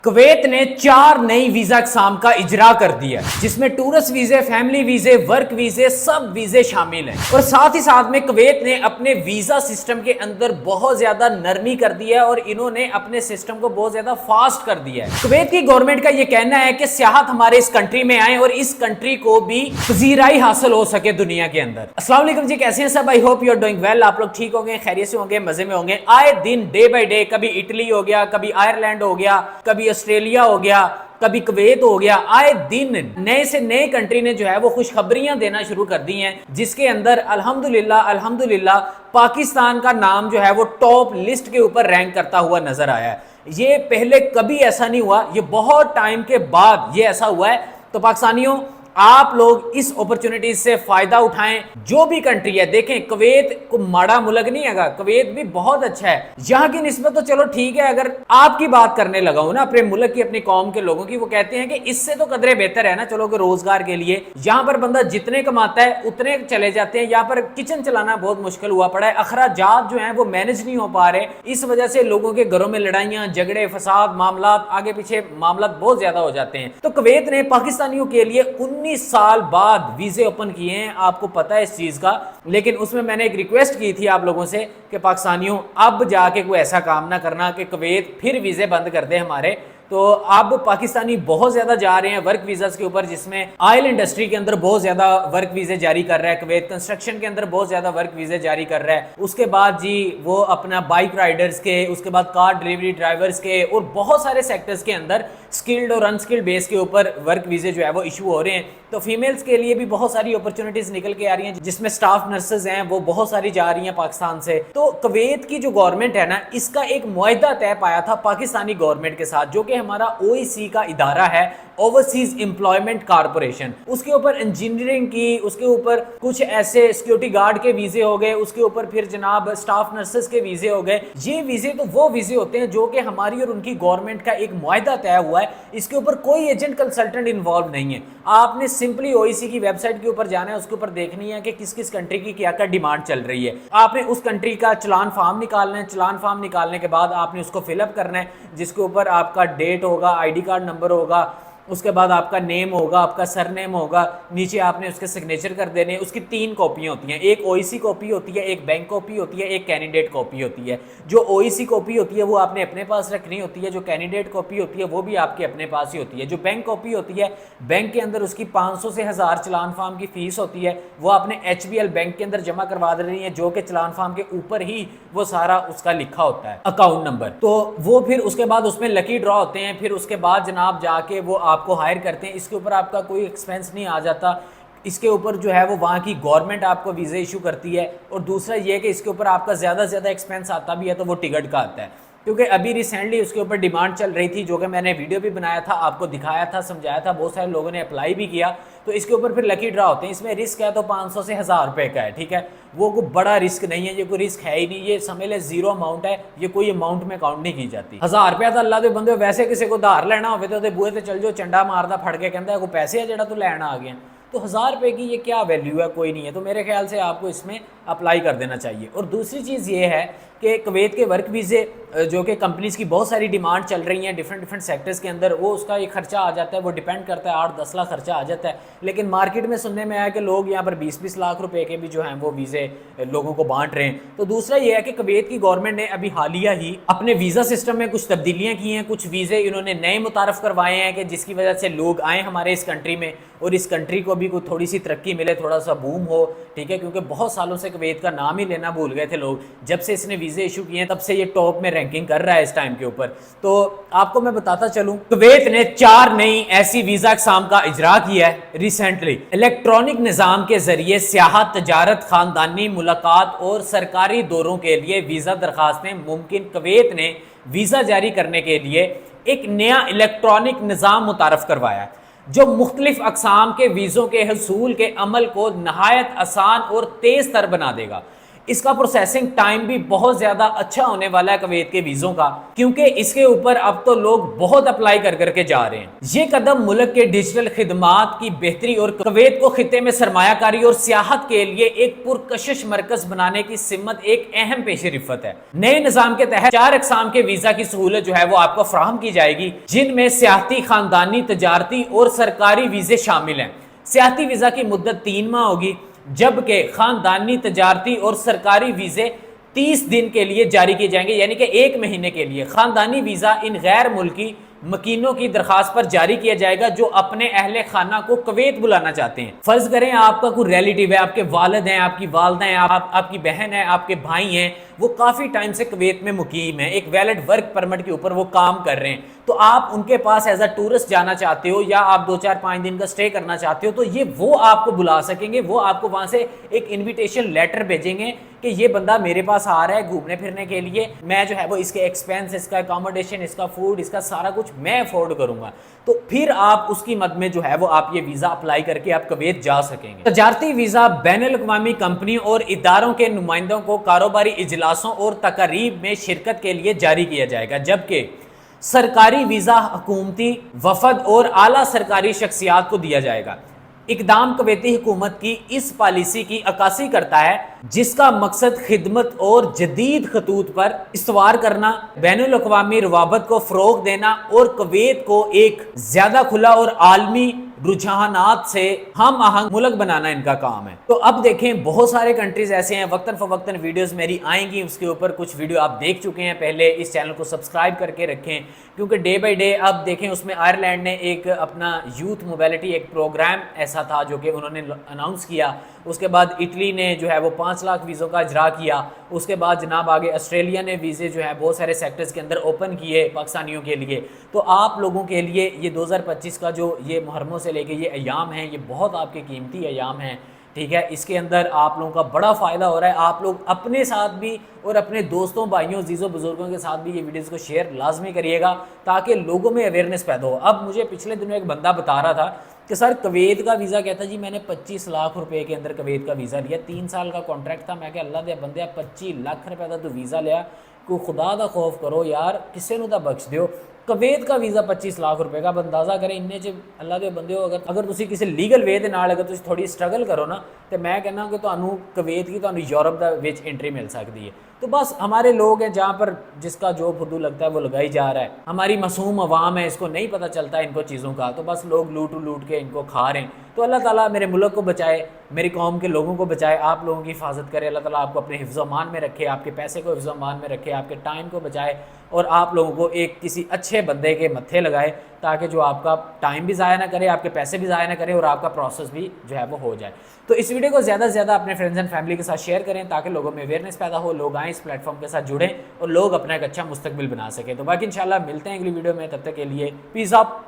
Kuwait ने 4 नई visa अक़साम का इजरा कर दिया, जिसमें टूरिस्ट वीजे, फैमिली वीजे, वर्क वीजे, सब वीजे शामिल हैं। और साथ ही साथ में कुवैत ने अपने वीजा सिस्टम के अंदर बहुत ज्यादा नरमी कर दी है और इन्होंने अपने सिस्टम को बहुत ज्यादा फास्ट कर दिया है। कुवैत की गवर्नमेंट का यह कहना है कि सियाहत हमारे इस कंट्री में आए और इस कंट्री को भी पजीराई हासिल हो सके दुनिया के अंदर। अस्सलाम वालेकुम जी, कैसे हैं सब? I hope you are doing well. आप लोग ठीक होंगे, खैरियत से होंगे, मजे में होंगे। आए दिन डे बाय डे कभी इटली हो गया, कभी आयरलैंड हो गया, कभी ऑस्ट्रेलिया हो गया, कभी कुवैत हो गया, आए दिन नए से नए कंट्री ने जो है वो खुशखबरियां देना शुरू कर दी हैं, जिसके अंदर अल्हम्दुलिल्लाह पाकिस्तान का नाम जो है वो टॉप लिस्ट के ऊपर रैंक करता हुआ नजर आया है। ये पहले कभी ऐसा नहीं हुआ, ये बहुत टाइम के बाद ये ऐसा हुआ है। तो पाकिस्तानियों, आप लोग इस अपॉर्चुनिटी से फायदा उठाएं। जो भी कंट्री है, देखें कुवैत को माड़ा मुल्क नहीं है, कुवैत भी बहुत अच्छा है। यहाँ की निस्बत तो चलो ठीक है, अगर आपकी बात करने लगा हूं ना अपने मुल्क की, अपनी कौम के लोगों की, वो कहते हैं कि इससे तो कदरे बेहतर है ना, चलो कि रोजगार के लिए यहाँ पर बंदा जितने कमाता है उतने चले जाते हैं। यहाँ पर किचन चलाना बहुत मुश्किल हुआ पड़ा है, अखराजात जो है वो मैनेज नहीं हो पा रहे। इस वजह से लोगों के घरों में लड़ाइयां, झगड़े, फसाद, मामला आगे पीछे मामला बहुत ज्यादा हो जाते हैं। तो कुवैत ने पाकिस्तानियों के लिए 19 साल बाद वीजे ओपन किए हैं, आपको पता है इस चीज का। लेकिन उसमें मैंने एक रिक्वेस्ट की थी आप लोगों से कि पाकिस्तानियों, अब जाके कोई ऐसा काम ना करना कि कुवैत फिर वीजे बंद कर दे हमारे। तो अब पाकिस्तानी बहुत ज्यादा जा रहे हैं वर्क वीजास के ऊपर, जिसमें ऑयल इंडस्ट्री के अंदर बहुत ज्यादा वर्क वीजे जारी कर रहा है कुवैत, कंस्ट्रक्शन के अंदर बहुत ज्यादा वर्क वीजे जारी कर रहा है। उसके बाद जी वो अपना बाइक राइडर्स के, उसके बाद कार डिलीवरी ड्राइवर्स के और बहुत सारे सेक्टर्स के अंदर स्किल्ड और अनस्किल्ड बेस के ऊपर वर्क वीजे जो है वो इशू हो रहे हैं। तो फीमेल्स के लिए भी बहुत सारी अपॉर्चुनिटीज निकल के आ रही हैं, जिसमें स्टाफ नर्सेज हैं वो बहुत सारी जा रही हैं पाकिस्तान से। तो कुवैत की जो गवर्नमेंट है ना, इसका एक मुआहदा तय पाया था पाकिस्तानी गवर्नमेंट के साथ, जो कि हमारा ओईसी का इदारा है, ओवरसीज एम्प्लॉयमेंट कारपोरेशन। उसके ऊपर इंजीनियरिंग की, उसके ऊपर कुछ ऐसे सिक्योरिटी गार्ड के वीजे हो गए, उसके ऊपर फिर जनाब स्टाफ नर्सेज के वीजे हो गए। ये वीजे तो वो वीजे होते हैं जो कि हमारी और उनकी गवर्नमेंट का एक मुआहदा तय हुआ है। इसके ऊपर कोई एजेंट कंसल्टेंट इन्वॉल्व नहीं है। आपने सिंपली ओईसी की वेबसाइट के ऊपर जाना है, उसके ऊपर देखनी है कि किस किस कंट्री की क्या क्या डिमांड चल रही है। आपने उस कंट्री का चलान फॉर्म निकालना है, चलान फॉर्म निकालने के बाद आपने उसको फिलअप करना है, जिसके ऊपर आपका डेट होगा, आईडी कार्ड नंबर होगा, उसके बाद आपका नेम होगा, आपका सरनेम होगा, नीचे आपने उसके सिग्नेचर कर देने। उसकी 3 कॉपियां होती हैं, एक ओईसी कॉपी होती है, एक बैंक कॉपी होती है, एक कैंडिडेट कॉपी होती है। जो ओईसी कॉपी होती है वो आपने अपने पास रखनी होती है, जो कैंडिडेट कॉपी होती है वो भी आपके अपने पास ही होती है। जो बैंक कॉपी होती है, बैंक के अंदर उसकी 500 से 1000 चलान फार्म की फीस होती है, वो आपने एचबीएल बैंक के अंदर जमा करवा देनी है, जो कि चलान फार्म के ऊपर ही वो सारा उसका लिखा होता है अकाउंट नंबर। तो वो फिर उसके बाद उसमें लकी ड्रॉ होते हैं, फिर उसके बाद जनाब जाके वो आपको हायर करते हैं। इसके ऊपर आपका कोई एक्सपेंस नहीं आ जाता, इसके ऊपर जो है वो वहाँ की गवर्नमेंट आपको वीज़ा इशू करती है। और दूसरा ये है कि इसके ऊपर आपका ज़्यादा से ज़्यादा एक्सपेंस आता भी है तो वो टिकट का आता है, क्योंकि अभी रिसेंटली उसके ऊपर डिमांड चल रही थी, जो कि मैंने वीडियो भी बनाया था, आपको दिखाया था, समझाया था, बहुत सारे लोगों ने अप्लाई भी किया। तो इसके ऊपर फिर लकी ड्रा होते हैं। इसमें रिस्क है तो 500 से 1000 रुपये का है, ठीक है। वो कोई बड़ा रिस्क नहीं है, ये कोई रिस्क है ही नहीं, ये समझ ले जीरो अमाउंट है, ये कोई अमाउंट में काउंट नहीं की जाती। 1000 रुपया तो अल्लाह दे बंदे, वैसे किसी को धार लेना हो तो बूहे ते चल जो, चंडा मारदा फड़ के कहता है कोई पैसे है जेड़ा तू लैना आ गया। तो 1000 रुपये की ये क्या वैल्यू है, कोई नहीं है। तो मेरे ख्याल से आपको इसमें अप्लाई कर देना चाहिए। और दूसरी चीज़ ये है कि कुवैत के वर्क वीज़े, जो कि कंपनीज़ की बहुत सारी डिमांड चल रही हैं डिफरेंट सेक्टर्स के अंदर, वो उसका एक खर्चा आ जाता है, वो डिपेंड करता है, 8-10 लाख खर्चा आ जाता है। लेकिन मार्केट में सुनने में आया कि लोग यहाँ पर 20-20 लाख रुपए के भी जो हैं वो वीज़े लोगों को बांट रहे हैं। तो दूसरा ये है कि कुवैत की गवर्नमेंट ने अभी हालिया ही अपने वीज़ा सिस्टम में कुछ तब्दीलियाँ की हैं, कुछ वीज़े इन्होंने नए मुतारफ़ करवाए हैं कि जिसकी वजह से लोग आएँ हमारे इस कंट्री में और इस कंट्री को भी कोई थोड़ी सी तरक्की मिले, थोड़ा सा बूम हो, ठीक है। क्योंकि बहुत सालों से कुवैत का नाम ही लेना भूल गए थे लोग। जब से इसने वीज़े इशू किए हैं तब से ये टॉप में रैंकिंग कर रहा है इस टाइम के ऊपर। तो आपको मैं बताता चलूं, कुवैत ने 4 नई ऐसी वीजा अक़साम का इजरा किया है रिसेंटली। इलेक्ट्रॉनिक निज़ाम के जरिए सियाहत, तजारत, खानदानी मुलाकात और सरकारी दौरों के लिए वीज़ा दरखास्तें मुमकिन। कुवैत ने वीज़ा जारी करने के लिए एक नया इलेक्ट्रॉनिक निज़ाम मुतारफ़ करवाया जो मुख्तलिफ अक़साम के वीज़ों के हसूल के अमल को नहायत आसान और तेज़ तर बना देगा। اس کا پروسیسنگ ٹائم بھی بہت زیادہ اچھا ہونے والا ہے کویت کے ویزوں کا، کیونکہ اس کے اوپر اب تو لوگ بہت اپلائی کر کے جا رہے ہیں۔ یہ قدم ملک کے ڈیجیٹل خدمات کی بہتری اور کویت کو خطے میں سرمایہ کاری اور سیاحت کے لیے ایک پرکشش مرکز بنانے کی سمت ایک اہم پیش رفت ہے۔ نئے نظام کے تحت 4 اقسام کے ویزا کی سہولت جو ہے وہ آپ کو فراہم کی جائے گی، جن میں سیاحتی، خاندانی، تجارتی اور سرکاری ویزے شامل ہیں۔ سیاحتی ویزا کی مدت 3 ماہ ہوگی، جبکہ خاندانی، تجارتی اور سرکاری ویزے 30 دن کے لیے جاری کیے جائیں گے، یعنی کہ 1 مہینے کے لیے۔ خاندانی ویزا ان غیر ملکی مکینوں کی درخواست پر جاری کیا جائے گا جو اپنے اہل خانہ کو کویت بلانا چاہتے ہیں۔ فرض کریں آپ کا کوئی ریلیٹیو ہے، آپ کے والد ہیں، آپ کی والدہ ہیں، آپ کی بہن ہے، آپ کے بھائی ہیں، وہ کافی ٹائم سے کویت میں مقیم ہیں، ایک ویلڈ ورک پرمٹ کے اوپر وہ کام کر رہے ہیں، تو آپ ان کے پاس ایز اے ٹورسٹ جانا چاہتے ہو یا آپ 2-4-5 دن کا سٹے کرنا چاہتے ہو، تو یہ وہ آپ کو بلا سکیں گے، وہ آپ کو وہاں سے ایک انویٹیشن لیٹر بھیجیں گے کہ یہ بندہ میرے پاس آ رہا ہے گھومنے پھرنے کے لیے، میں جو ہے وہ اس کے ایکسپینس، اس کا اکاموڈیشن، اس کا فوڈ، اس کا سارا کچھ میں افورڈ کروں گا، تو پھر آپ اس کی مد میں جو ہے وہ آپ یہ ویزا اپلائی کر کے آپ کویت جا سکیں گے۔ تجارتی ویزا بین الاقوامی کمپنیوں اور اداروں کے نمائندوں کو کاروباری اجلاسوں اور تقاریب میں شرکت کے لیے جاری کیا جائے گا، جبکہ سرکاری ویزا حکومتی وفد اور اعلیٰ سرکاری شخصیات کو دیا جائے گا۔ اقدام کویتی حکومت کی اس پالیسی کی عکاسی کرتا ہے جس کا مقصد خدمت اور جدید خطوط پر استوار کرنا، بین الاقوامی روابط کو فروغ دینا اور کویت کو ایک زیادہ کھلا اور عالمی رجحانات سے ہم آہنگ ملک بنانا ان کا کام ہے۔ تو اب دیکھیں بہت سارے کنٹریز ایسے ہیں، وقتاً فوقتاً ویڈیوز میری آئیں گی، اس کے اوپر کچھ ویڈیو آپ دیکھ چکے ہیں پہلے، اس چینل کو سبسکرائب کر کے رکھیں، کیونکہ ڈے بائی ڈے اب دیکھیں اس میں آئرلینڈ نے ایک اپنا یوتھ موبیلٹی ایک پروگرام ایسا تھا جو کہ انہوں نے اناؤنس کیا، اس کے بعد اٹلی نے جو ہے وہ 5 لاکھ ویزوں کا اجرا کیا، اس کے بعد جناب آگے آسٹریلیا نے ویزے جو ہے بہت سارے سیکٹرز کے اندر اوپن کیے پاکستانیوں کے لیے۔ تو آپ لوگوں کے لیے یہ 2025 کا جو یہ محرموں سے لے کے یہ ایام ہیں، یہ بہت آپ کے قیمتی ایام ہیں، ٹھیک ہے، اس کے اندر آپ لوگوں کا بڑا فائدہ ہو رہا ہے۔ آپ لوگ اپنے ساتھ بھی اور اپنے دوستوں، بھائیوں، عزیزوں، بزرگوں کے ساتھ بھی یہ ویڈیوز کو شیئر لازمی کریے گا تاکہ لوگوں میں اویئرنیس پیدا ہو۔ اب مجھے پچھلے دنوں ایک بندہ بتا رہا تھا کہ سر کویت کا ویزا کہتا جی میں نے 25 لاکھ روپے کے اندر کویت کا ویزا لیا، 3 سال کا کانٹریکٹ تھا۔ میں کہ اللہ دے بندے 25 لاکھ روپے کا تو ویزا لیا، کوئی خدا دا خوف کرو یار، کسے نو دا بخش دیو۔ کویت کا ویزا 25 لاکھ روپے کا، اب اندازہ کریں انہیں چ اللہ دے بندے ہو، اگر تسی کسی لیگل وے دے نال اگر تسی تھوڑی سٹرگل کرو نا، تو میں کہنا کہ تانوں کویت کی تانوں یورپ دا وچ انٹری مل سکتی ہے۔ تو بس ہمارے لوگ ہیں جہاں پر جس کا جو فدو لگتا ہے وہ لگائی جا رہا ہے، ہماری معصوم عوام ہے، اس کو نہیں پتہ چلتا ان کو چیزوں کا، تو بس لوگ لوٹ کے ان کو کھا رہے ہیں۔ تو اللہ تعالیٰ میرے ملک کو بچائے، میری قوم کے لوگوں کو بچائے، آپ لوگوں کی حفاظت کرے، اللہ تعالیٰ آپ کو اپنے حفظ و امان میں رکھے، آپ کے پیسے کو حفظ و امان میں رکھے، آپ کے ٹائم کو بچائے اور آپ لوگوں کو ایک کسی اچھے بندے کے متھے لگائے تاکہ جو آپ کا ٹائم بھی ضائع نہ کرے، آپ کے پیسے بھی ضائع نہ کرے اور آپ کا پروسیس بھی جو ہے وہ ہو جائے۔ تو اس ویڈیو کو زیادہ سے زیادہ اپنے فرینڈز اینڈ فیملی کے ساتھ شیئر کریں تاکہ لوگوں میں اویئرنیس پیدا ہو، لوگ آئیں اس پلیٹ فارم کے ساتھ جڑیں اور لوگ اپنا ایک اچھا مستقبل بنا سکیں۔ تو باقی انشاءاللہ ملتے ہیں اگلی ویڈیو میں، تب تک کے لیے پیس اپ۔